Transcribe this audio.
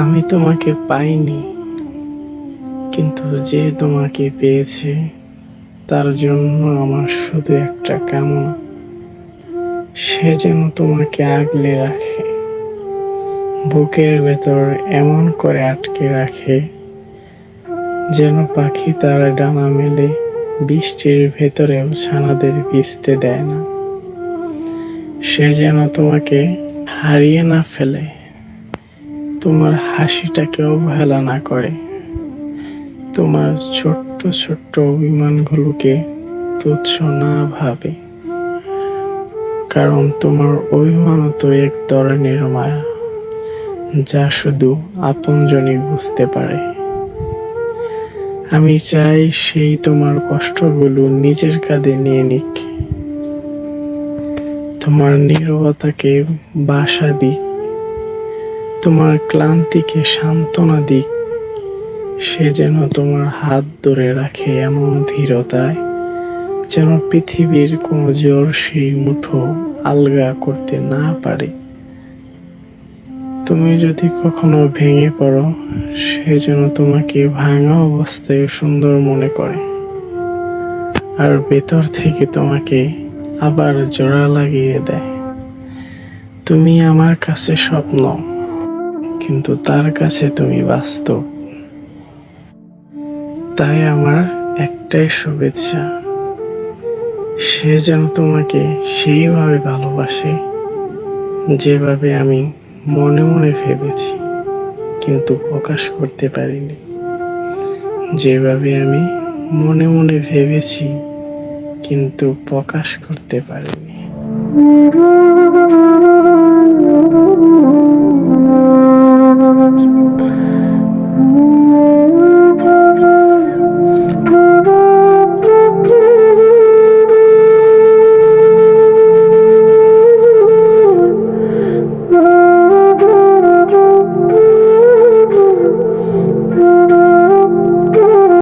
আমি তোমাকে পাইনি, কিন্তু যে তোমাকে পেয়েছে তার জন্য আমার শুধু একটা কামনা, সে যেন তোমাকে আগলে রাখে, বুকের ভেতর এমন করে আটকে রাখে যেন পাখি তার ডানা মেলে বৃষ্টির ভেতরেও ছানাদের ভিজতে দেয় না। সে যেন তোমাকে হারিয়ে না ফেলে, তোমার হাসিটাকে অবহেলা না করে, তোমার ছোট্ট ছোট্ট অভিমানগুলোকে তুচ্ছ না ভাবে, কারণ তোমার অভিমানও তো এক ধরনের মায়া, যা শুধু আপনজনই বুঝতে পারে। আমি চাই সেই তোমার কষ্টগুলো নিজের কাঁধে নিয়ে নিক, তোমার নীরবতাকে বাসা দিক, তোমার ক্লান্তিকে সান্ত্বনা দিক। সে যেন তোমার হাত ধরে রাখে এমন ধীরতায়, যেন পৃথিবীর কোনো জোর সেই মুঠো আলগা করতে না পারে। তুমি যদি কখনো ভেঙে পড়ো, সে যেন তোমাকে ভাঙা অবস্থায় সুন্দর মনে করে, আর ভেতর থেকে তোমাকে আবার জোড়া লাগিয়ে দেয়। তুমি আমার কাছে স্বপ্ন, কিন্তু তার কাছে তুমি বাস্তব। তাই আমার একটাই শুভেচ্ছা, সে যেন তোমাকে সেইভাবে ভালোবাসে যেভাবে আমি মনে মনে ভেবেছি কিন্তু প্রকাশ করতে পারিনি, যেভাবে আমি মনে মনে ভেবেছি কিন্তু প্রকাশ করতে পারিনি।